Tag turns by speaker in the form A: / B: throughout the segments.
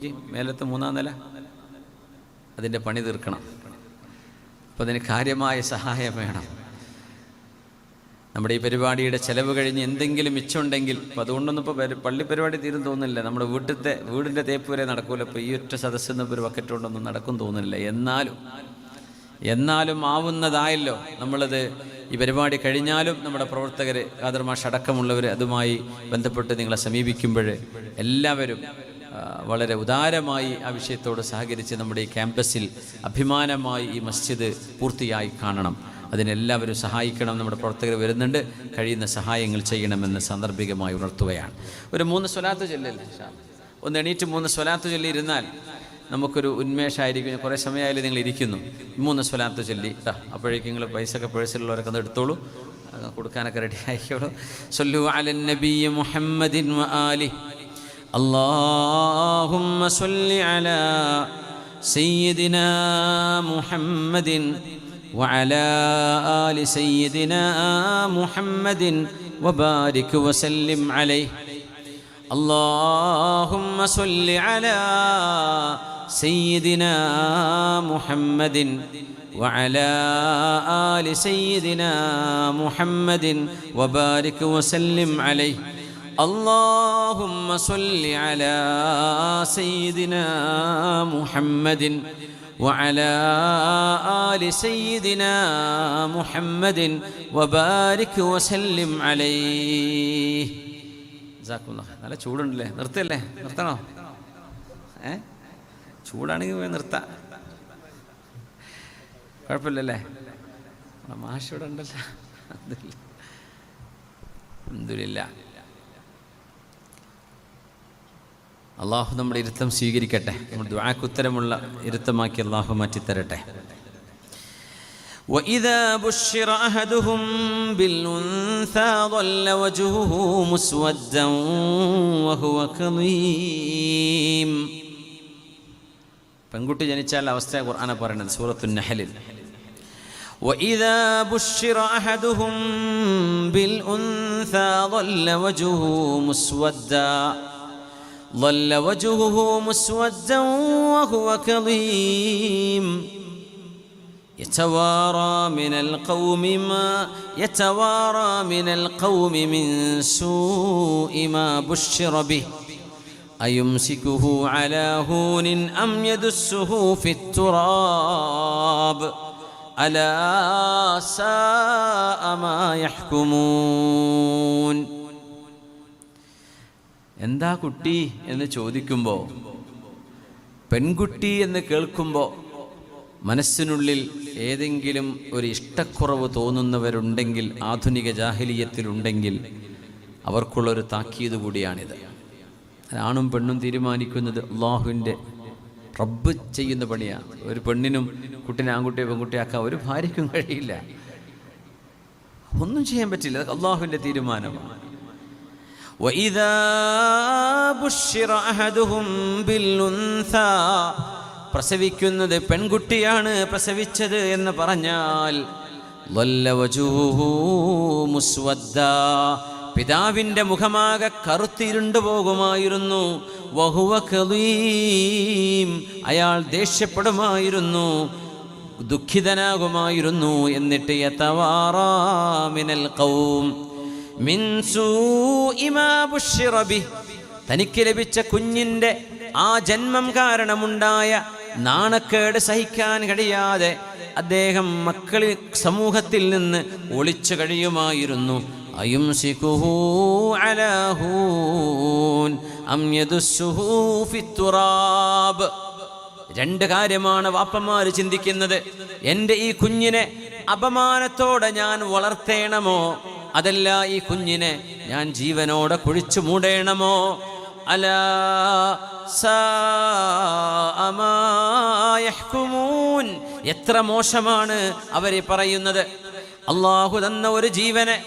A: മേലത്തെ 3-ാം നില അതിൻ്റെ പണി തീർക്കണം. അപ്പോൾ അതിന് കാര്യമായ സഹായം വേണം. നമ്മുടെ ഈ പരിപാടിയുടെ ചിലവ് കഴിഞ്ഞ് എന്തെങ്കിലും മിച്ചമുണ്ടെങ്കിൽ, അപ്പോൾ അതുകൊണ്ടൊന്നും ഇപ്പോൾ പള്ളി പരിപാടി തീരും തോന്നുന്നില്ല. നമ്മുടെ വീടിൻ്റെ തേപ്പ് വരെ നടക്കൂല. ഇപ്പോൾ ഈ ഒറ്റ സദസ്സിൽ ഒരു ബക്കറ്റ് കൊണ്ടൊന്നും നടക്കും തോന്നുന്നില്ല. എന്നാലും ആവുന്നതായല്ലോ. നമ്മളത് ഈ പരിപാടി കഴിഞ്ഞാലും നമ്മുടെ പ്രവർത്തകർ, ഖാദർ മാഷ് അടക്കമുള്ളവർ അതുമായി ബന്ധപ്പെട്ട് നിങ്ങളെ സമീപിക്കുമ്പോൾ എല്ലാവരും വളരെ ഉദാരമായി ആ വിഷയത്തോട് സഹകരിച്ച് നമ്മുടെ ഈ ക്യാമ്പസിൽ അഭിമാനമായി ഈ മസ്ജിദ് പൂർത്തിയായി കാണണം. അതിനെല്ലാവരും സഹായിക്കണം. നമ്മുടെ പ്രവർത്തകർ വരുന്നുണ്ട്. കഴിയുന്ന സഹായങ്ങൾ ചെയ്യണമെന്ന് സാന്ദർഭികമായി ഉണർത്തുകയാണ്. ഒരു 3 സ്വലാത്ത് ചൊല്ലല്ലേ, ഒന്ന് എണീറ്റ് 3 സ്വലാത്ത് ചൊല്ലിയിരുന്നാൽ നമുക്കൊരു ഉന്മേഷമായിരിക്കും. കുറേ സമയമായാലും നിങ്ങൾ ഇരിക്കുന്നു, 3 സ്വലാത്ത് ചൊല്ലി അപ്പോഴേക്കും നിങ്ങൾ പൈസ ഒക്കെ പേഴ്സിലുള്ളവരൊക്കെ ഒന്ന് എടുത്തോളൂ, കൊടുക്കാനൊക്കെ റെഡി ആയിക്കോളൂ. സല്ലു അലൻ നബിയ്യ മുഹമ്മദിൻ വ ആലിഹി അല്ലാഹുമ്മ സല്ലി അലാ സയ്യിദിനാ മുഹമ്മദിൻ وعلى آل سيدنا محمد وبارك وسلم عليه اللهم صل على سيدنا محمد وعلى آل سيدنا محمد وبارك وسلم عليه اللهم صل على سيدنا محمد وعلى آل سيدنا محمد وبارك وسلم عليه. നല്ല ചൂടുണ്ടല്ലേ, നിർത്തല്ലേ? നിർത്തണോ? ചൂടാണെങ്കിൽ പോയി നിർത്താം, കുഴപ്പമില്ലല്ലേ? മാഷ് ഇവിടെ ഉണ്ടല്ലോ. അൽഹംദുലില്ലാഹ്. അള്ളാഹു നമ്മുടെ ഇരുത്തം സ്വീകരിക്കട്ടെ. നമ്മുടെ ദുആക്ക് ഉത്തരമുള്ള ഇരുത്തമാക്കി അള്ളാഹു മാറ്റിത്തരട്ടെ. وَإِذَا بُشِّرَ أَحَدُهُم بِالْأُنثَىٰ ظَلَّ وَجْهُهُ مُسْوَدًّا وَهُوَ كَظِيمٌ. പെൺകുട്ടി ജനിച്ചാൽ അവസ്ഥ ഖുർആൻ പറയുന്നത് സൂറത്തുൻ നഹലിൽ. وَإِذَا بُشِّرَ أَحَدُهُم بِالْأُنثَىٰ ظَلَّ وجهه مسودا وهو كظيم يتوارى من القوم من سوء ما بشر به أيمسكه على هون أم يدسه في التراب ألا ساء ما يحكمون. എന്താ കുട്ടി എന്ന് ചോദിക്കുമ്പോൾ, പെൺകുട്ടി എന്ന് കേൾക്കുമ്പോൾ മനസ്സിനുള്ളിൽ ഏതെങ്കിലും ഒരു ഇഷ്ടക്കുറവ് തോന്നുന്നവരുണ്ടെങ്കിൽ, ആധുനിക ജാഹിലിയത്തിലുണ്ടെങ്കിൽ അവർക്കുള്ളൊരു താക്കീത് കൂടിയാണിത്. ആണും പെണ്ണും തീരുമാനിക്കുന്നത് അള്ളാഹുവിൻ്റെ റബ്ബ് ചെയ്യുന്ന പണിയാണ്. ഒരു പെണ്ണിനും കുട്ടിനെ ആൺകുട്ടിയെ പെൺകുട്ടിയാക്കാൻ ഒരു ഭാര്യയ്ക്കും കഴിയില്ല, ഒന്നും ചെയ്യാൻ പറ്റില്ല. അള്ളാഹുവിൻ്റെ തീരുമാനമാണ്. وَإِذَا بُشِّرَ أَحَدُهُم بِالْأُنثَىٰ, പ്രസവിക്കുന്നത് പെൺകുട്ടിയാണ് പ്രസവിച്ചത് എന്ന് പറഞ്ഞാൽ ظَلَّ وَجْهُهُ مُسْوَدًّا, പിതാവിൻ്റെ മുഖമാകെ കറുത്തിരുണ്ടു പോകുമായിരുന്നു. وَهُوَ كَظِيمٌ, അയാൾ ദേഷ്യപ്പെടുമായിരുന്നു, ദുഃഖിതനാകുമായിരുന്നു. എന്നിട്ട് يَتَوَارَى مِنَ الْقَوْمِ മിൻ സൂഇ മാ ബുശ്ശിറ ബിഹി, തനിക്ക് ലഭിച്ച കുഞ്ഞിൻ്റെ ആ ജന്മം കാരണമുണ്ടായ നാണക്കേട് സഹിക്കാൻ കഴിയാതെ അദ്ദേഹം മക്കളിൽ സമൂഹത്തിൽ നിന്ന് ഒളിച്ചു കഴിയുമായിരുന്നു. അയുംസികുഹു അലാ ഹൂൻ അം യദുസ്സുഹു ഫിത്തുറാബ്. 2 കാര്യമാണ് വാപ്പമാർ ചിന്തിക്കുന്നത്. എൻ്റെ ഈ കുഞ്ഞിനെ അപമാനത്തോടെ ഞാൻ വളർത്തേണമോ, അതല്ല ഈ കുഞ്ഞിനെ ഞാൻ ജീവനോടെ കുഴിച്ചു മൂടേണമോ? അലാ സാഅ മാ യഹ്കുമൂൻ, എത്ര മോശമാണ് അവരെ പറയുന്നത്. അള്ളാഹു തന്ന ഒരു ജീവനെ,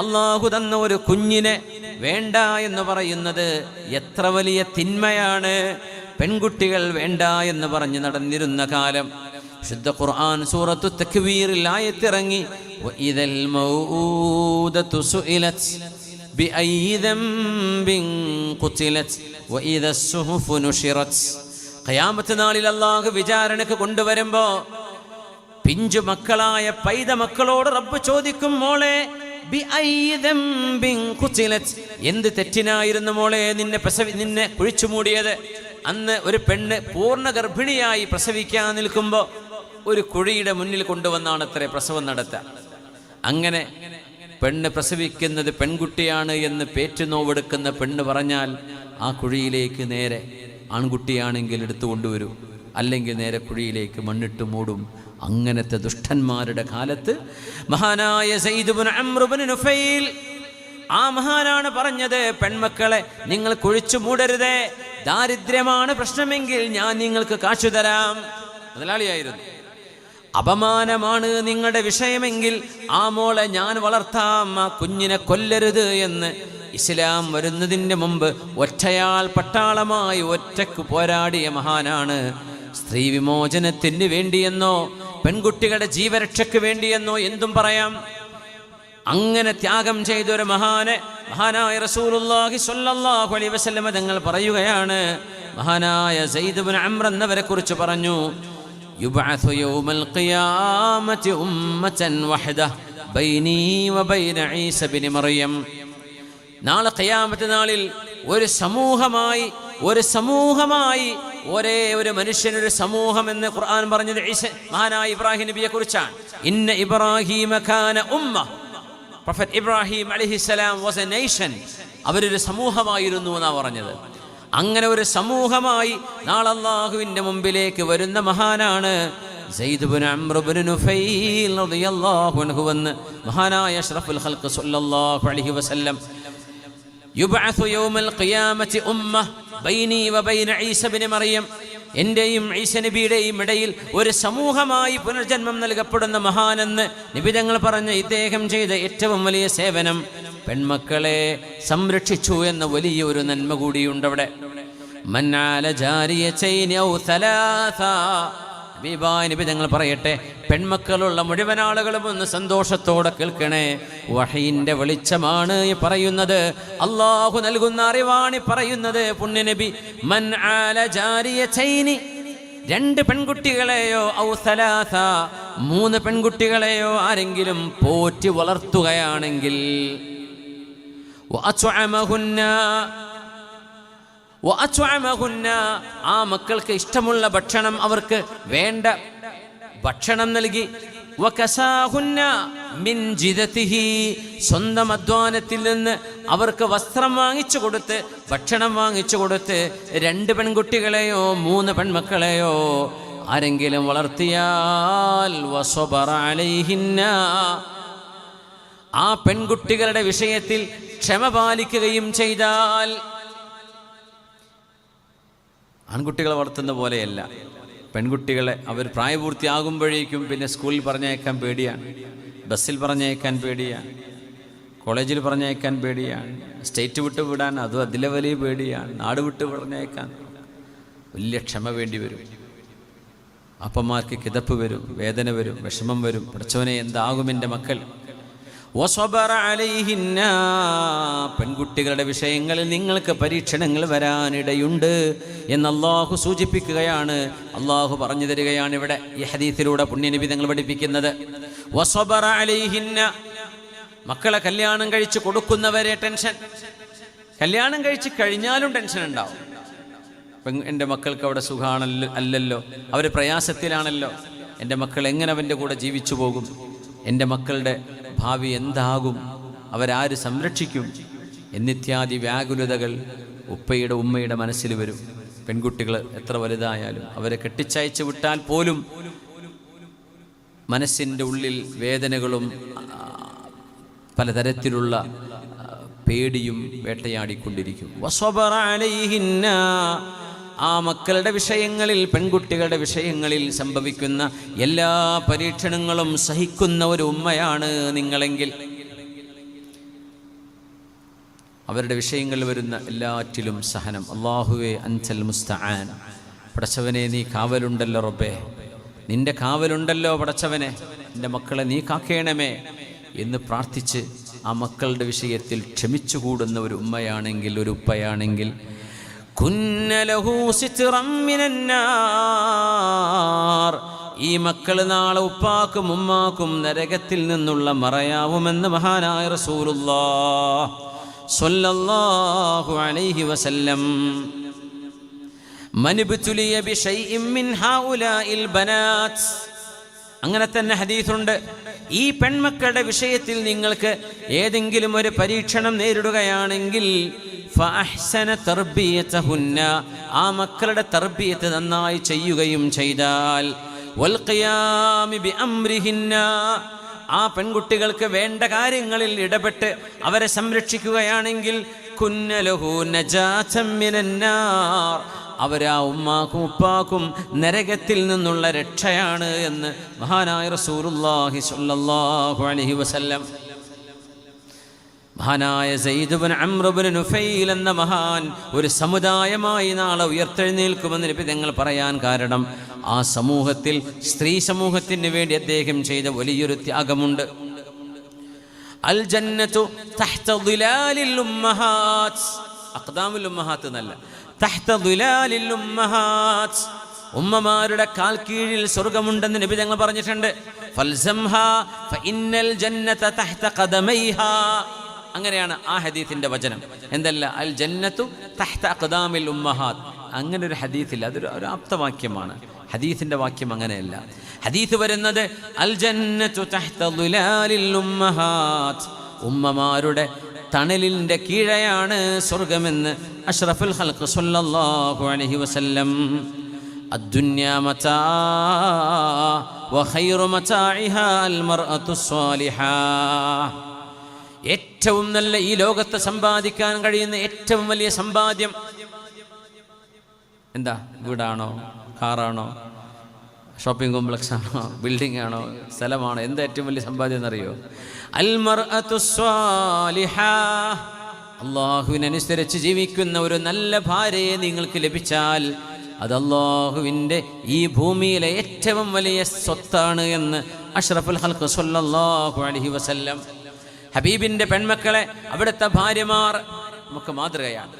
A: അള്ളാഹു തന്ന ഒരു കുഞ്ഞിനെ വേണ്ട എന്ന് പറയുന്നത് എത്ര വലിയ തിന്മയാണ്. പെൺകുട്ടികൾ വേണ്ട എന്ന് പറഞ്ഞ് നടന്നിരുന്ന കാലം ശുദ്ധ ഖുർആൻ സൂറത്തു തക്വീറിൽ ആയത്തിറങ്ങി. വഇദൽ മൗഊദതു സുഇലത് ബിഅയ്യി ദംബിൻ ഖുതിലത് വഇദ അസ്സുഹുഫു നുശിറത്. ഖിയാമത്ത് നാളിൽ അല്ലാഹു വിചാരണക്ക് കൊണ്ടുവരുമ്പോൾ പിഞ്ചു മക്കളായ പൈത മക്കളോട് റബ്ബ് ചോദിക്കും, മോളെ ബിഅയ്യി ദംബിൻ ഖുതിലത്, എന്ത് തെറ്റിനായിരുന്നു മോളെ നിന്നെ കുഴിച്ചു മൂടിയത്? അന്ന് ഒരു പെണ്ണ് പൂർണ്ണ ഗർഭിണിയായി പ്രസവിക്കാൻ നിൽക്കുമ്പോൾ ഒരു കുഴിയുടെ മുന്നിൽ കൊണ്ടുവന്നാണ് അത്രേ പ്രസവം നടത്തുക. അങ്ങനെ പെണ്ണ് പ്രസവിക്കുന്നത് പെൺകുട്ടിയാണ് എന്ന് പേറ്റുനോവെടുക്കുന്ന പെണ്ണ് പറഞ്ഞാൽ ആ കുഴിയിലേക്ക് നേരെ ആൺകുട്ടിയാണെങ്കിൽ എടുത്തു കൊണ്ടുവരും, അല്ലെങ്കിൽ നേരെ കുഴിയിലേക്ക് മണ്ണിട്ട് മൂടും. അങ്ങനത്തെ ദുഷ്ടന്മാരുടെ കാലത്ത് മഹാനായ സയ്യിദ് ഇബ്നു അംർ ഇബ്നു നുഫൈൽ, ആ മഹാനാണ് പറഞ്ഞത്, പെൺമക്കളെ നിങ്ങൾ കുഴിച്ചു മൂടരുതേ, ദാരിദ്ര്യമാണ് പ്രശ്നമെങ്കിൽ ഞാൻ നിങ്ങൾക്ക് കാശു തരാം. മുതലാളിയായിരുന്നു. അപമാനമാണ് നിങ്ങളുടെ വിഷയമെങ്കിൽ ആ മോളെ ഞാൻ വളർത്താം, ആ കുഞ്ഞിനെ കൊല്ലരുത് എന്ന് ഇസ്ലാം വരുന്നതിന് മുമ്പ് ഒറ്റയാൾ പട്ടാളമായി ഒറ്റക്ക് പോരാടിയ മഹാനാണ്. സ്ത്രീ വിമോചനത്തിന് വേണ്ടിയെന്നോ പെൺകുട്ടികളുടെ ജീവരക്ഷയ്ക്ക് വേണ്ടിയെന്നോ എന്തും പറയാം. അങ്ങനെ ത്യാഗം ചെയ്തൊരു മഹാനായ റസൂലുള്ളാഹി സ്വല്ലല്ലാഹു അലൈഹി വസല്ലം തങ്ങൾ പറയുകയാണ്, മഹാനായ സയ്യിദ് ഇബ്നു അംർ എന്നവരെ കുറിച്ച് പറഞ്ഞു, യുബ്അസു യൗമൽ ഖിയാമത്തി ഉമ്മതൻ വഹദ ബൈനി വബൈന ഈസ ഇബ്നു മറിയം. നാളെ ഖിയാമത്ത് നാളിൽ ഒരു സമൂഹമായി ഒരേ ഒരു മനുഷ്യനൊരു സമൂഹം എന്ന് ഖുർആൻ പറഞ്ഞത് മഹാനായ ഇബ്രാഹിം നബിയെ കുറിച്ചാണ്. ഇന്ന ഇബ്രാഹീമ കാന ഉമ്മ. പ്രൊഫറ്റ് ഇബ്രാഹിം അലൈഹിസ്സലാം വാസ് എ നേഷൻ. അവരൊരു സമൂഹമായിരുന്നു എന്നാണ് പറഞ്ഞത്. അങ്ങനെ ഒരു സമൂഹമായി നാളെ അല്ലാഹുവിൻ്റെ മുമ്പിലേക്ക് വരുന്ന മഹാനാണ് സയ്യിദ് ഇബ്നു അംർ ഇബ്നു നുഫൈൽ റളിയല്ലാഹു അൻഹു എന്ന് മഹാനായ അഷ്റഫുൽ ഖൽഖ് സ്വല്ലല്ലാഹു അലൈഹി വസല്ലം. യുബ്അസു യൗമൽ ഖിയാമത്തി ഉമ്മ ബൈനി വബൈന ഈസ ഇബ്നു മറിയം. എൻ്റെയും ഈസ നബിയുടെയും ഇടയിൽ ഒരു സമൂഹമായി പുനർജന്മം നൽകപ്പെടുന്ന മഹാനെന്ന് നബി തങ്ങൾ പറഞ്ഞ ഇദ്ദേഹം ചെയ്ത ഏറ്റവും വലിയ സേവനം പെൺമക്കളെ സംരക്ഷിച്ചു എന്ന വലിയ ഒരു നന്മ കൂടിയുണ്ട് അവിടെ. മന്നാല ജാരിയതൈനി ഔ സലാസ. നബി തങ്ങൾ പറയട്ടെ, പെൺമക്കളുള്ള മുഴുവൻ ആളുകളും ഒന്ന് സന്തോഷത്തോടെ കേൾക്കണേ. വഹയിന്റെ വെളിച്ചമാണ് ഈ പറയുന്നത്, അല്ലാഹു നൽകുന്ന അറിവാണ് പറയുന്നത്. പുണ്യനബി മൻ ആല ജാരിയതൈനി, 2 പെൺകുട്ടികളെയോ ഔ സലാസ, 3 പെൺകുട്ടികളെയോ ആരെങ്കിലും പോറ്റി വളർത്തുകയാണെങ്കിൽ ആ മക്കൾക്ക് ഇഷ്ടമുള്ള ഭക്ഷണം, അവർക്ക് വേണ്ട ഭക്ഷണം നൽകി, സ്വന്തം അധ്വാനത്തിൽ നിന്ന് അവർക്ക് വസ്ത്രം വാങ്ങിച്ചു കൊടുത്ത് ഭക്ഷണം വാങ്ങിച്ചു കൊടുത്ത് 2 പെൺകുട്ടികളെയോ 3 പെൺമക്കളെയോ ആരെങ്കിലും വളർത്തിയാൽ വസബറ അലൈഹിന്ന, ആ പെൺകുട്ടികളുടെ വിഷയത്തിൽ ക്ഷമ പാലിക്കുകയും ചെയ്താൽ, ആൺകുട്ടികളെ വളർത്തുന്ന പോലെയല്ല. പെൺകുട്ടികളെ അവർ പ്രായപൂർത്തിയാകുമ്പോഴേക്കും പിന്നെ സ്കൂളിൽ പറഞ്ഞയക്കാൻ പേടിയാണ്, ബസ്സിൽ പറഞ്ഞയക്കാൻ പേടിയാണ്, കോളേജിൽ പറഞ്ഞയക്കാൻ പേടിയാണ്, സ്റ്റേറ്റ് വിട്ട് വിടാൻ അതും അതിലെ വലിയ പേടിയാണ്, നാട് വിട്ട് പറഞ്ഞയക്കാൻ വലിയ ക്ഷമ വേണ്ടി വരും. അപ്പന്മാർക്ക് കിതപ്പ് വരും, വേദന വരും, വിഷമം വരും. പഠിച്ചവനെ എന്താകും എൻ്റെ മക്കൾ. വസബറ അലൈഹിന്ന, പെൺകുട്ടികളുടെ വിഷയങ്ങളിൽ നിങ്ങൾക്ക് പരീക്ഷണങ്ങൾ വരാനിടയുണ്ട് എന്ന് അല്ലാഹു സൂചിപ്പിക്കുകയാണ്. അല്ലാഹു പറഞ്ഞു തരികയാണ് ഇവിടെ ഈ ഹദീസിലൂടെ പുണ്യനബി തങ്ങൾ പഠിപ്പിക്കുന്നത്. വസബറ അലൈഹിന്ന, മക്കളെ കല്യാണം കഴിച്ച് കൊടുക്കുന്നവരെ ടെൻഷൻ, കല്യാണം കഴിച്ച് കഴിഞ്ഞാലും ടെൻഷൻ ഉണ്ടാവും. എൻ്റെ മക്കൾക്ക് അവിടെ അല്ലല്ലോ, അവർ പ്രയാസത്തിലാണല്ലോ, എൻ്റെ മക്കൾ എങ്ങനെ അവൻ്റെ കൂടെ ജീവിച്ചു പോകും, എൻ്റെ മക്കളുടെ ഭാവി എന്താകും, അവരാര് സംരക്ഷിക്കും എന്നിത്യാദി വ്യാകുലതകൾ ഉമ്മയുടെ മനസ്സിൽ വരും. പെൺകുട്ടികൾ എത്ര വലുതായാലും അവരെ കെട്ടിച്ചയച്ച് വിട്ടാൽ പോലും മനസ്സിൻ്റെ ഉള്ളിൽ വേദനകളും പലതരത്തിലുള്ള പേടിയും വേട്ടയാടിക്കൊണ്ടിരിക്കും. വസബറ അലൈഹിന്ന, ആ മക്കളുടെ വിഷയങ്ങളിൽ, പെൺകുട്ടികളുടെ വിഷയങ്ങളിൽ സംഭവിക്കുന്ന എല്ലാ പരീക്ഷണങ്ങളും സഹിക്കുന്ന ഒരു ഉമ്മയാണ് നിങ്ങളെങ്കിൽ, അവരുടെ വിഷയങ്ങളിൽ വരുന്ന എല്ലാറ്റിലും സഹനം. അല്ലാഹുവേ അൻതൽ മുസ്തആൻ, പടച്ചവനെ നീ കാവലുണ്ടല്ലോ റബ്ബേ, നിന്റെ കാവലുണ്ടല്ലോ പടച്ചവനെ, എൻ്റെ മക്കളെ നീ കാക്കേണമേ എന്ന് പ്രാർത്ഥിച്ച് ആ മക്കളുടെ വിഷയത്തിൽ ക്ഷമിച്ചുകൂടുന്ന ഒരു ഉമ്മയാണെങ്കിൽ, ഒരു ഉപ്പയാണെങ്കിൽ, കുന്ന ലഹു സിത്റം മിനന്നാർ, ഈ മക്കൾ നാളെ ഉപ്പാക്കും ഉമ്മാക്കും നരകത്തിൽ നിന്നുള്ള മറയാവുമെന്ന് മഹാനായ റസൂലുള്ളാഹി സ്വല്ലല്ലാഹു അലൈഹി വസല്ലം. മൻ ഇബ്തുലിയ ബിശൈഇൻ മിൻ ഹൗലാഇൽ ബനാത്ത്, അങ്ങനെ തന്നെ ഹദീസുണ്ട്. ഈ പെൺമക്കളുടെ വിഷയത്തിൽ നിങ്ങൾക്ക് ഏതെങ്കിലും ഒരു പരീക്ഷണം നേരിടുകയാണെങ്കിൽ ഫഅഹ്സന തർബിയതഹുന്ന, ആ മക്കളുടെ തർബിയത്ത് നന്നായി ചെയ്യുകയും ചെയ്താൽ, വൽ ഖിയാമി ബിഅംരിഹിന്ന, ആ പെൺകുട്ടികൾക്ക് വേണ്ട കാര്യങ്ങളിൽ ഇടപെട്ട് അവരെ സംരക്ഷിക്കുകയാണെങ്കിൽ, കുന്ന ലഹു നജാതൻ മിനന്നാർ, അവരാ ഉമ്മാക്കും ഉപ്പാക്കും നരകത്തിൽ നിന്നുള്ള രക്ഷയാണ് എന്ന് മഹാനായ റസൂലുള്ളാഹി സ്വല്ലല്ലാഹു അലൈഹി വസല്ലം. മഹാനായ സയ്യിദ് ഇബ്നു അംർ ഇബ്നു നുഫൈൽ എന്ന മഹാൻ ഒരു സമുദായമായി നാളെ ഉയർത്തെഴുന്നേൽക്കുമെന്ന് നബി തങ്ങൾ പറയാൻ കാരണം, ആ സമൂഹത്തിൽ സ്ത്രീ സമൂഹത്തിന് വേണ്ടി അദ്ദേഹം ചെയ്ത വലിയൊരു ത്യാഗമുണ്ട്. അൽ ജന്നത്തു തഹ്ത ദിലാലിൽ ഉമ്മഹാത്ത്, അഖ്ദാമുൽ ഉമ്മഹാത്ത് എന്നല്ല, തഹ്ത ദിലാലിൽ ഉമ്മഹാത്ത്, ഉമ്മമാരുടെ കാൽ കീഴിൽ സ്വർഗ്ഗമുണ്ടെന്ന് നബി തങ്ങൾ പറഞ്ഞിട്ടുണ്ട്. ഫൽസംഹാ ഫഇന്നൽ ജന്നത തഹ്ത ഖദമൈഹാ, അങ്ങനെയാണ് ആ ഹദീസിന്റെ വചനം. എന്തല്ല, അൽ ജന്നത്തു തഹ്ത അഖ്ദാമിൽ ഉമ്മഹാത്ത്, അങ്ങനെ ഒരു ഹദീസില്ല, അതൊരു ആപ്തവാക്യമാണ്. ഹദീസിന്റെ വാക്യം അങ്ങനെയല്ല. ഹദീസ് വരുന്നത് അൽ ജന്നത്തു തഹ്ത ദിലാലിൽ ഉമ്മഹാത്ത്, ഉമ്മമാരുടെ തണലിന്റെ കീഴെയാണ് സ്വർഗ്ഗമെന്ന് അഷ്റഫുൽ ഖൽഖ് സ്വല്ലല്ലാഹു അലൈഹി വസല്ലം. അദ്ദുന്യാ മതാ വ ഖൈറു മതാഇഹാ അൽ മർഅതു സ്വാലിഹാ, ഏറ്റവും നല്ല ഈ ലോകത്ത് സമ്പാദിക്കാൻ കഴിയുന്ന ഏറ്റവും വലിയ സമ്പാദ്യം എന്താ? വീടാണോ, കാറാണോ, ഷോപ്പിംഗ് കോംപ്ലക്സ് ആണോ, ബിൽഡിംഗ് ആണോ, സ്ഥലമാണോ? എന്താ ഏറ്റവും വലിയ സമ്പാദ്യം എന്നറിയോ? അൽ മർഅതു സ്വാലിഹാ, അല്ലാഹുവിനനുസരിച്ച് ജീവിക്കുന്ന ഒരു നല്ല ഭാര്യയെ നിങ്ങൾക്ക് ലഭിച്ചാൽ അത് അല്ലാഹുവിൻ്റെ ഈ ഭൂമിയിലെ ഏറ്റവും വലിയ സ്വത്താണ് എന്ന് അഷ്റഫുൽ ഖൽഖ് സ്വല്ലല്ലാഹു അലൈഹി വസല്ലം. ഹബീബിൻ്റെ പെൺമക്കളെ, അവിടുത്തെ ഭാര്യമാർ നമുക്ക് മാതൃകയാണ്.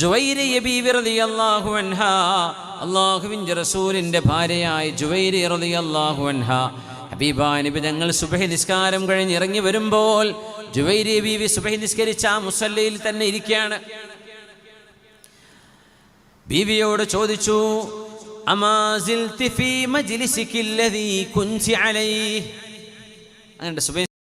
A: ജുവൈരിയ ബീവി റളിയല്ലാഹു അൻഹാ, അല്ലാഹുവിൻ്റെ റസൂലിൻ്റെ ഭാര്യയായ ജുവൈരിയ റളിയല്ലാഹു അൻഹാ, ഹബീബായ നബി തങ്ങൾ സുബ്ഹി നിസ്കാരം കഴിഞ്ഞ് ഇറങ്ങി വരുമ്പോൾ ജുവൈരിയ ബീവി സുബ്ഹി നിസ്കരിച്ച ആ മുസല്ലയിൽ തന്നെ ഇരിക്കുകയാണ്. ബീവിയോട് ചോദിച്ചു, അമാ സിൽതി ഫീ മജ്ലിസികി അല്ലദീ കുൻതി അലൈഹി, അങ്ങനെ സുബ്ഹി